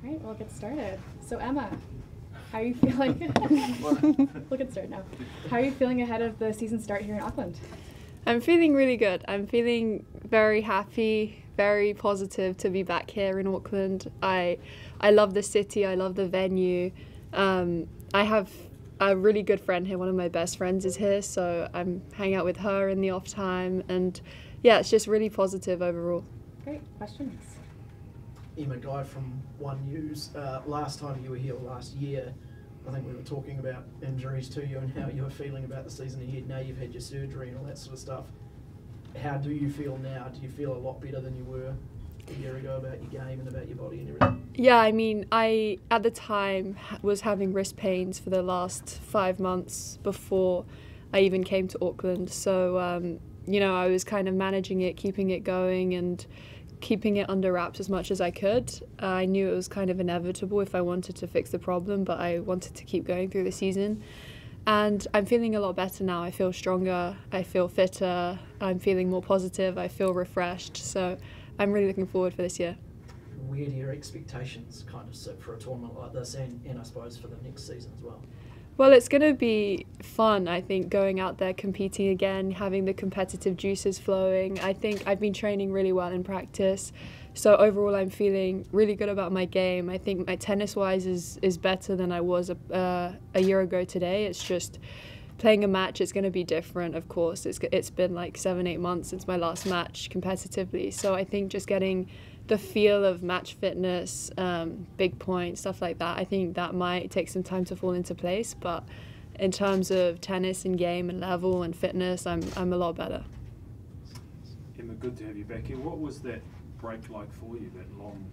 All right, we'll get started. So Emma, how are you feeling? We'll get started now. How are you feeling ahead of the season start here in Auckland? I'm feeling really good. I'm feeling very happy, very positive to be back here in Auckland. I love the city, I love the venue. I have a really good friend here, one of my best friends is here, so I'm hanging out with her in the off time, and yeah, it's just really positive overall. Great, questions? Emma Guy from One News. Last time you were here last year, I think we were talking about injuries to you and how you were feeling about the season ahead. Now you've had your surgery and all that sort of stuff. How do you feel now? Do you feel a lot better than you were a year ago about your game and about your body and everything? Yeah, I mean, I at the time was having wrist pains for the last 5 months before I even came to Auckland. So, you know, I was kind of managing it, keeping it going and keeping it under wraps as much as I could. I knew it was kind of inevitable if I wanted to fix the problem, but I wanted to keep going through the season. And I'm feeling a lot better now. I feel stronger, I feel fitter, I'm feeling more positive, I feel refreshed. So I'm really looking forward for this year. Where do your expectations kind of sit for a tournament like this and I suppose for the next season as well? Well, it's going to be fun, I think, going out there, competing again, having the competitive juices flowing. I think I've been training really well in practice. So overall, I'm feeling really good about my game. I think my tennis-wise is better than I was a year ago today. It's just playing a match, it's going to be different, of course. It's been like 7-8 months since my last match competitively. So I think just getting the feel of match fitness, big points, stuff like that, I think that might take some time to fall into place. But in terms of tennis and game and level and fitness, I'm a lot better. Emma, good to have you back here. What was that break like for you, that long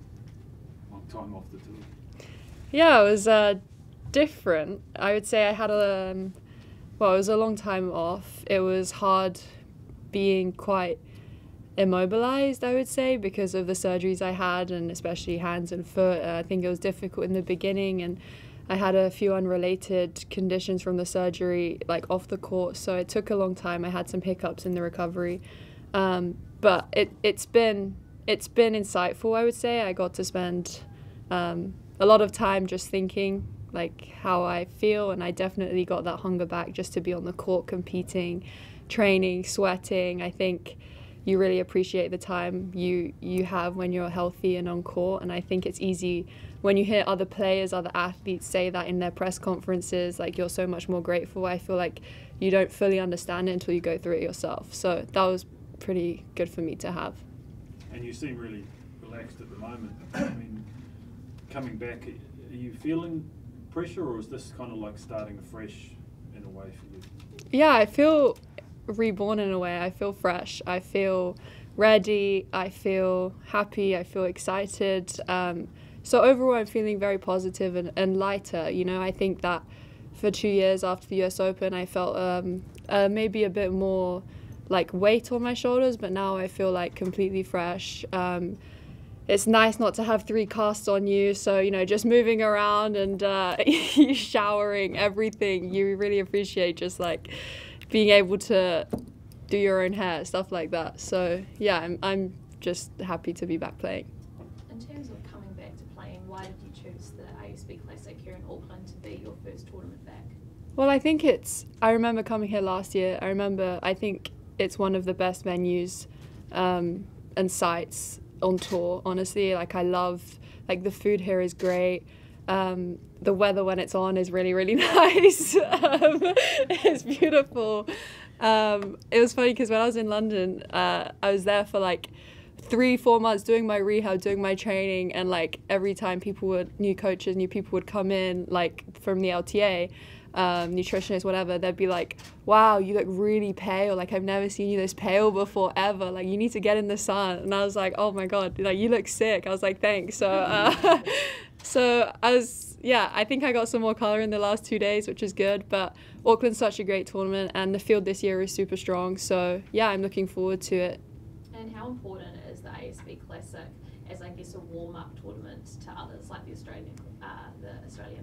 time off the tour? Yeah, it was different. I would say I had it was a long time off. It was hard being quite immobilized, I would say, because of the surgeries I had, and especially hands and foot. I think it was difficult in the beginning, and I had a few unrelated conditions from the surgery, like off the court, so it took a long time. I had some hiccups in the recovery, but it's been insightful, I would say. I got to spend a lot of time just thinking like how I feel, and I definitely got that hunger back just to be on the court, competing, training, sweating. I think you really appreciate the time you have when you're healthy and on court, and I think it's easy when you hear other players, other athletes say that in their press conferences, like you're so much more grateful. I feel like you don't fully understand it until you go through it yourself. So that was pretty good for me to have. And you seem really relaxed at the moment. I mean, coming back, are you feeling pressure, or is this kind of like starting afresh in a way for you? Yeah, I feel reborn in a way. I feel fresh. I feel ready. I feel happy. I feel excited. So overall, I'm feeling very positive and lighter. You know, I think that for 2 years after the US Open, I felt maybe a bit more like weight on my shoulders, but now I feel like completely fresh. It's nice not to have 3 casts on you, so, you know, just moving around and you showering, everything, you really appreciate just like being able to do your own hair, stuff like that. So yeah, I'm just happy to be back playing. In terms of coming back to playing, why did you choose the ASB Classic here in Auckland to be your first tournament back? Well, I think I remember coming here last year. I think it's one of the best venues and sites on tour, honestly. Like, I love, like, the food here is great. The weather when it's on is really, really nice. It's beautiful. It was funny because when I was in London, I was there for like 3-4 months doing my rehab, doing my training, and like every time new coaches, new people would come in, like from the LTA, nutritionists, whatever, they'd be like, wow, you look really pale, like I've never seen you this pale before ever, like you need to get in the sun. And I was like, oh my god, like you look sick. I was like, thanks. So so I think I got some more colour in the last 2 days, which is good. But Auckland's such a great tournament, and the field this year is super strong, so yeah, I'm looking forward to it. And how important is the ASB Classic as, I guess, a warm-up tournament to others like the Australian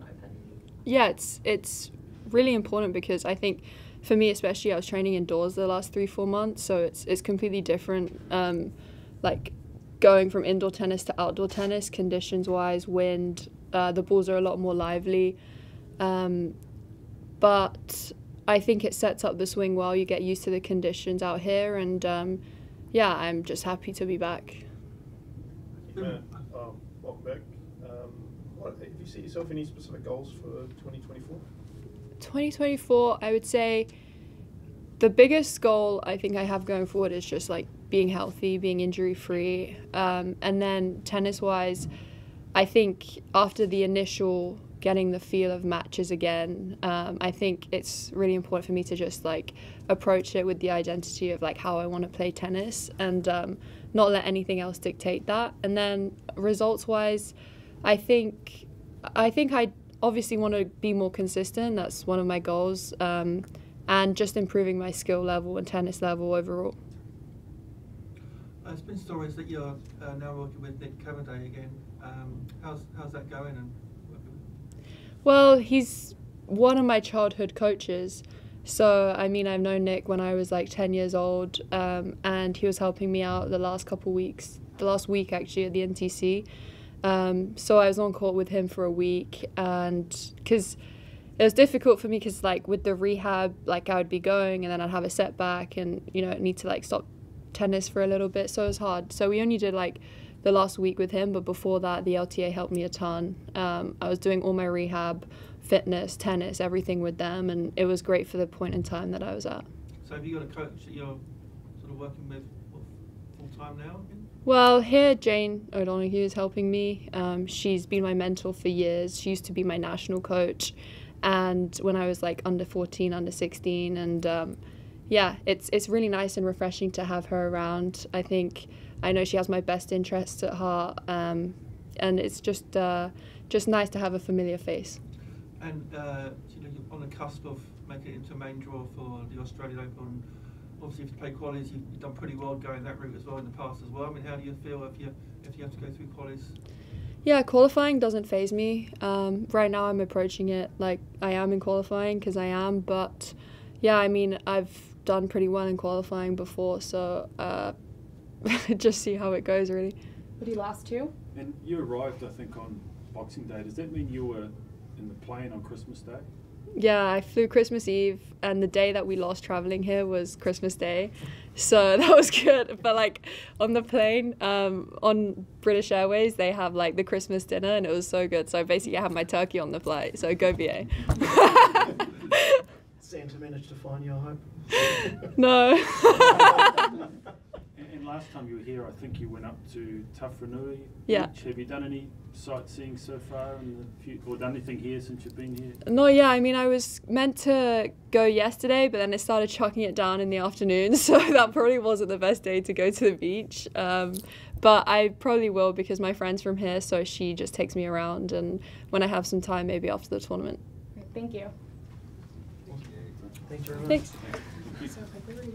Open? Yeah, it's really important because I think for me especially, I was training indoors the last 3-4 months, so it's completely different. Like going from indoor tennis to outdoor tennis, conditions wise, wind, the balls are a lot more lively. But I think it sets up the swing well. You get used to the conditions out here, and yeah, I'm just happy to be back. Matt, welcome back. Have you set yourself any specific goals for 2024? 2024, I would say the biggest goal I think I have going forward is just like being healthy, being injury free, and then tennis wise, I think after the initial getting the feel of matches again, I think it's really important for me to just like approach it with the identity of like how I want to play tennis, and not let anything else dictate that. And then results wise, I think I obviously want to be more consistent. That's one of my goals, and just improving my skill level and tennis level overall. There's been stories that you're now working with Nick Cavaday again. How's that going? And well, he's one of my childhood coaches. So, I mean, I've known Nick when I was like 10 years old, and he was helping me out the last week actually at the NTC. So I was on court with him for a week, and because it was difficult for me because like with the rehab, like I would be going and then I'd have a setback and, you know, need to like stop tennis for a little bit. So it was hard. So we only did like the last week with him, but before that the LTA helped me a ton. I was doing all my rehab, fitness, tennis, everything with them, and it was great for the point in time that I was at. so have you got a coach that you're sort of working with full time now? Well, here Jane O'Donoghue is helping me. She's been my mentor for years. She used to be my national coach, and when I was like under 14, under 16, and yeah, it's really nice and refreshing to have her around. I know she has my best interests at heart, and it's just nice to have a familiar face. And you know, you're on the cusp of making it into a main draw for the Australian Open. Obviously, if you play qualies, you've done pretty well going that route as well in the past as well. I mean, how do you feel if you have to go through qualies? Yeah, qualifying doesn't faze me. Right now I'm approaching it like I am in qualifying because I am, but yeah, I mean, I've done pretty well in qualifying before, so just see how it goes really. But he lost too? And you arrived, I think, on Boxing Day. Does that mean you were in the plane on Christmas Day? Yeah, I flew Christmas Eve, and the day that we lost traveling here was Christmas Day, so that was good. But like on the plane, on British Airways, they have like the Christmas dinner, and it was so good. So basically, I had my turkey on the flight. So go BA. Santa managed to find you, I hope. No. And last time you were here, I think you went up to Tawharanui Yeah. Beach. Have you done any sightseeing so far, or done anything here since you've been here? No, yeah, I mean, I was meant to go yesterday, but then it started chucking it down in the afternoon, so that probably wasn't the best day to go to the beach. But I probably will because my friend's from here, so she just takes me around, and when I have some time, maybe after the tournament. Thank you. Thanks very much. Thanks. So if I go to